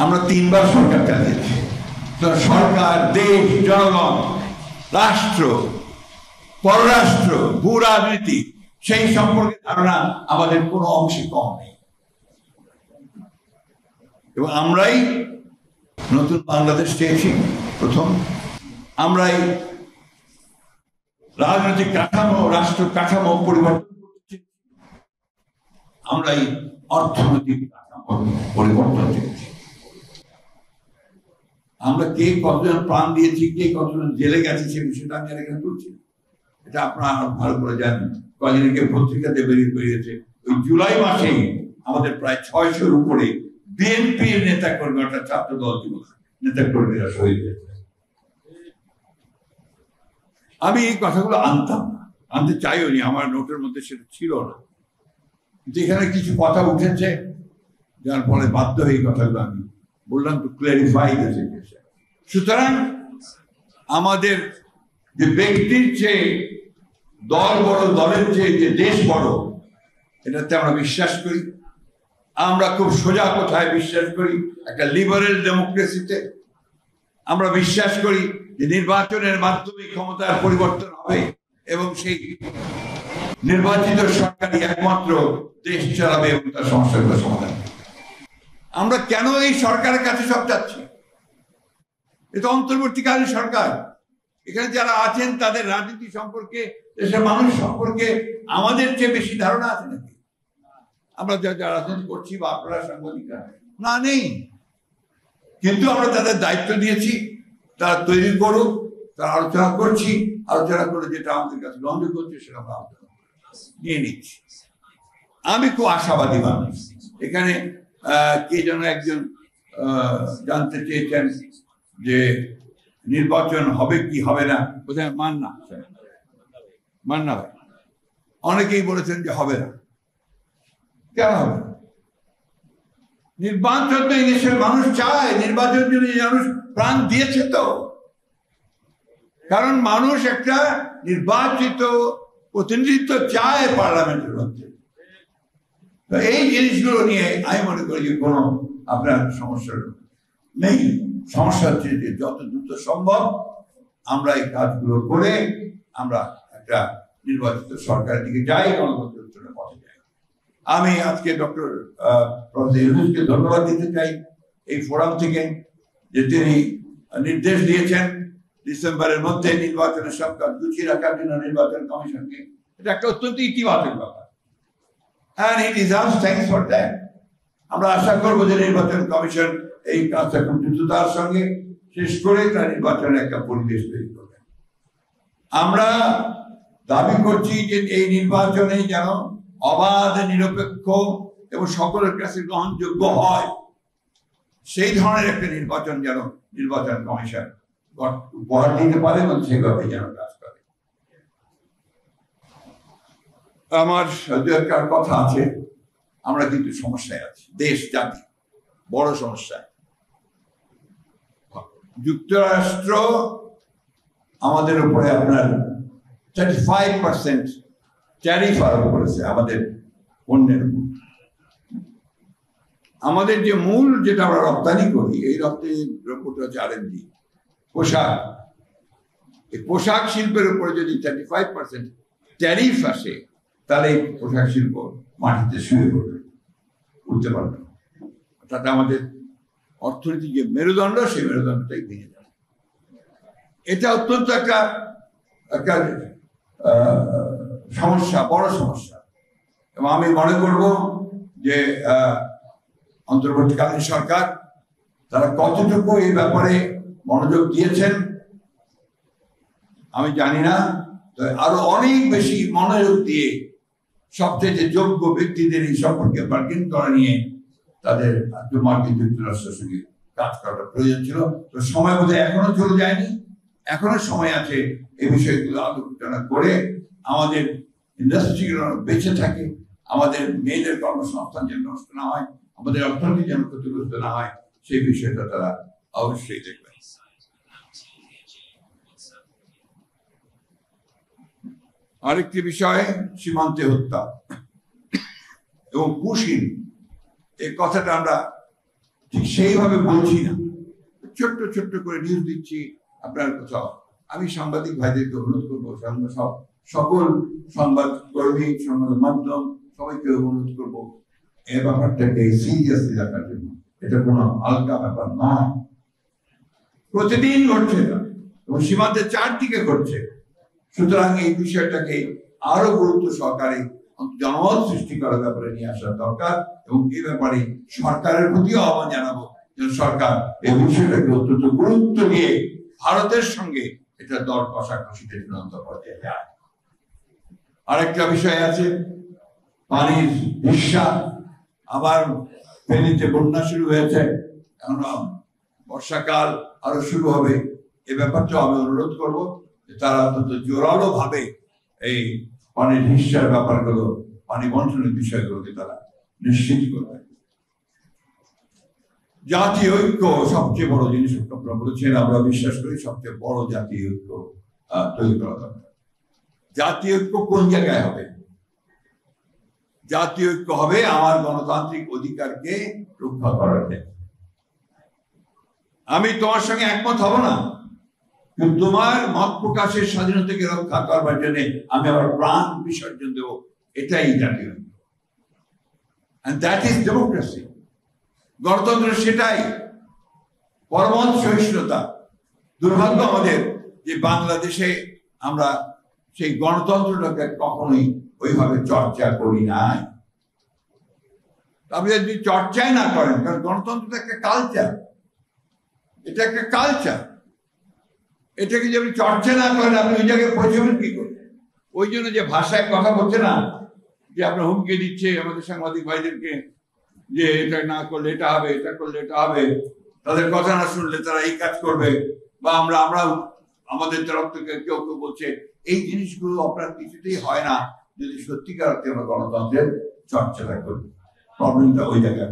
আমরা 3 বার সরকার চালিয়েছি। সরকার, দেশ, জনগণ, রাষ্ট্র, পররাষ্ট্র, ভূ রাজনীতি সেই সম্পর্কে ধারণা আমাদের কোনো অংশে কম নেই। এবং আমরাই নতুন বাংলাদেশ চেয়েছি প্রথম, আমরাই রাজনৈতিক কাঠামো, রাষ্ট্র কাঠামো পরিবর্তন করতে, আমরাই অর্থনৈতিক কাঠামো পরিবর্তন চেয়েছি। আমরা কে কতজন প্রাণ দিয়েছি, কে কতজন জেলে গেছে সে বিষয়টা আমি এখানে তুলছি, এটা আপনারা ভালো করে জানেন। কয়েকদিন আগে পত্রিকাতে বেরিয়েছে, ওই জুলাই মাসেই আমাদের প্রায় 600-র উপরে বিএনপির নেতা কর্মী, অর্থাৎ ছাত্র দল যুবক নেতা কর্মীরা শহীদ হয়েছে। আমি এই কথাগুলো আনতাম না, আনতে চাইও নি, আমার নোটের মধ্যে সেটা ছিল না। যেখানে কিছু কথা উঠেছে যার ফলে বাধ্য হয়ে এই কথাগুলো আমি বললাম, টু ক্ল্যারিফাই দ্য সিচুয়েশন। সুতরাং আমাদের যে ব্যক্তির চেয়ে দল বড়, দলের চেয়ে যে দেশ বড়, এটাতে আমরা বিশ্বাস করি। আমরা খুব সোজা কথায় বিশ্বাস করি একটা লিবারেল ডেমোক্রেসিতে। আমরা বিশ্বাস করি যে নির্বাচনের মাধ্যমে ক্ষমতার পরিবর্তন হবে এবং সেই নির্বাচিত সরকারই একমাত্র দেশ চালাবে এবং তার সমস্যাগুলো সমাধান। আমরা কেন এই সরকারের কাছে সব যাচ্ছি? এটা অন্তর্বর্তীকালীন সরকার। এখানে যারা আছেন তাদের রাজনীতি সম্পর্কে, দেশের মানুষ সম্পর্কে আমাদের চেয়ে বেশি ধারণা আছে নাকি? আমরা যা রাজনীতি করছি বা আপনারা সাংবাদিকরা না, নেই। কিন্তু আমরা তাদের দায়িত্ব দিয়েছি, তারা তৈরি করুক, তারা আলোচনা করছি, আলোচনা করে যেটা আমাদের কাছে গ্রহণযোগ্য হচ্ছে সেটা আমরা আলোচনা নিয়ে নিচ্ছি। আমি খুব আশাবাদী মানুষ। এখানে কে যেন একজন জানতে চেয়েছেন যে নির্বাচন হবে কি হবে না, বোধহয় মান্না ভাই অনেকেই বলেছেন যে হবে না। কেন হবে না? নির্বাচন তো এই দেশের মানুষ চায়, নির্বাচন জন্য মানুষ প্রাণ দিয়েছে তো। কারণ মানুষ একটা নির্বাচিত প্রতিনিধিত্ব চায় পার্লামেন্টের মধ্যে। এই জিনিসগুলো নিয়ে আমি মনে করি যে কোনো আপনার সমস্যা নেই। সমস্যা হচ্ছে যে যত দ্রুত সম্ভব আমরা এই কাজগুলো করে আমরা একটা নির্বাচিত সরকারের দিকে যাই, গণতন্ত্রের পথে যাই। আমি আজকে ডক্টর প্রফেসর ইউনূসকে ধন্যবাদ দিতে চাই এই ফোরাম থেকে, যে তিনি নির্দেশ দিয়েছেন ডিসেম্বরের মধ্যে নির্বাচনের সব কাজ গুছিয়ে রাখার জন্য নির্বাচন কমিশনকে। এটা একটা অত্যন্ত ইতিবাচক ব্যাপার, and he deserves thanks for that. আমরা আশা করবো যে নির্বাচন কমিশন এই কাজটা খুব দ্রুততার সঙ্গে শেষ করে তার নির্বাচনের একটা পরিবেশ তৈরি করবে। আমরা দাবি করছি যে এই নির্বাচনে যেন অবাধ, নিরপেক্ষ এবং সকলের কাছে গ্রহণযোগ্য হয়, সেই ধরনের একটা নির্বাচন যেন নির্বাচন কমিশন উপহার দিতে পারে এবং সেভাবে যেন কাজ করে। আমার দু একটা কথা আছে, আমরা কিন্তু সমস্যায় আছি, দেশ জাতি বড় সমস্যায়। যুক্তরাষ্ট্র আমাদের উপরে আপনার 35% ট্যারিফ আরোপ করেছে আমাদের পণ্যের উপর। আমাদের যে মূল যেটা আমরা রপ্তানি করি, এই রপ্তানি দ্রব্যটা হচ্ছে R&D, পোশাক। এই পোশাক শিল্পের উপরে যদি 35% ট্যারিফ আসে, তাহলে এই পোশাক শিল্প মাটিতে শুয়ে পড়বে, উঠতে পারবে। অর্থাৎ আমাদের অর্থনীতির যে মেরুদণ্ড, সেই মেরুদণ্ডটাই ভেঙে যাবে। এটা অত্যন্ত একটা সমস্যা, বড় সমস্যা। এবং আমি মনে করব যে অন্তর্বর্তীকালীন সরকার তারা কতটুকু এই ব্যাপারে মনোযোগ দিয়েছেন আমি জানি না, আরো অনেক বেশি মনোযোগ দিয়ে সবচেয়ে যোগ্য ব্যক্তিদের এই সম্পর্কে বার্গেন করা নিয়ে তাদের মার্কিন যুক্তরাষ্ট্রের সঙ্গে কাজ করাটা প্রয়োজন ছিল। তো সময় বোধহয় এখনো চলে যায়নি, এখনো সময় আছে এই বিষয়গুলো আলোচনা করে আমাদের ইন্ডাস্ট্রিগুলো বেঁচে থাকে, আমাদের মেয়েদের কর্মসংস্থান যেন নষ্ট না হয়, আমাদের অর্থনীতি যেন ক্ষতিগ্রস্ত না হয়, সেই বিষয়টা তারা অবশ্যই দেখবে। আরেকটি বিষয় সীমান্তে হত্যা এবং পুশিং, এই কথাটা আমরা ঠিক সেইভাবে বলছি না, ছোট্ট ছোট্ট করে নিউজ দিচ্ছি আপনার কোথাও। আমি সাংবাদিক ভাইদেরকে অনুরোধ করবো, সকল সংবাদ কর্মী, সংবাদ মাধ্যম সবাইকে অনুরোধ করবো এই ব্যাপারটাকে সিরিয়াসলি রাখার জন্য। এটা কোনো হালকা ব্যাপার নয়, প্রতিদিন ঘটছে এটা এবং সীমান্তের চারদিকে ঘটছে। সুতরাং এই বিষয়টাকে আরো গুরুত্ব সহকারে জনমত সৃষ্টি করার ব্যাপারে নিয়ে আসা দরকার এবং এই ব্যাপারে সরকারের প্রতিও আহ্বান জানাবো যে সরকার এই বিষয়টাকে অত্যন্ত গুরুত্ব দিয়ে ভারতের সঙ্গে এটা দর কষাকষিতে চূড়ান্ত পর্যায়ে যায়। আরেকটা বিষয় আছে, পানির হিস্যা। আবার ফেনীতে বন্যা শুরু হয়েছে, এখন বর্ষাকাল আরো শুরু হবে। এই ব্যাপারটাও আমি অনুরোধ করবো যে তারা অত্যন্ত জোরালো ভাবে এই পানির হিস্যার ব্যাপারগুলো, পানি বন্টনের বিষয়গুলোকে তারা নিশ্চিত করবে। জাতীয় ঐক্য সবচেয়ে বড় জিনিস আপনারা বলেছেন, আমরা বিশ্বাস করি সবচেয়ে বড় জাতীয় ঐক্য তৈরি করা দরকার। জাতীয় ঐক্য কোন জায়গায় হবে? জাতীয় ঐক্য হবে আমার গণতান্ত্রিক অধিকারকে রক্ষা করার ক্ষেত্রে। আমি তোমার সঙ্গে একমত হব না, কিন্তু তোমার মত প্রকাশের স্বাধীনতাকে রক্ষা করবার জন্য আমি আমার প্রাণ বিসর্জন দেব, এটাই জাতীয় ঐক্য। And that is democracy. গণতন্ত্র সেটাই, পরমত সহিষ্ণুতা। দুর্ভাগ্য আমাদের যে বাংলাদেশে আমরা সেই গণতন্ত্রটাকে কখনোই ওইভাবে চর্চা করি নাই। আপনি যদি চর্চাই না করেন, কারণ গণতন্ত্রটা একটা কালচার, এটা একটা কালচার, এটাকে যদি আপনি চর্চা না করেন আপনি ওই জায়গায় পৌঁছবেন কি করে? ওই জন্য যে ভাষায় কথা বলছে না, যে আপনার হুমকি দিচ্ছে আমাদের সাংবাদিক ভাইদেরকে যে এটা না করলে এটা হবে, এটা করলে এটা হবে, তাদের কথা না শুনলে তারা এই কাজ করবে, বা আমরা আমাদের তরফ থেকে কেউ কেউ বলছে, এই জিনিসগুলো আপনার কিছুতেই হয় না যদি সত্যিকার অর্থে আমরা গণতন্ত্রের চর্চাটা করি। প্রবলেমটা ওই জায়গায়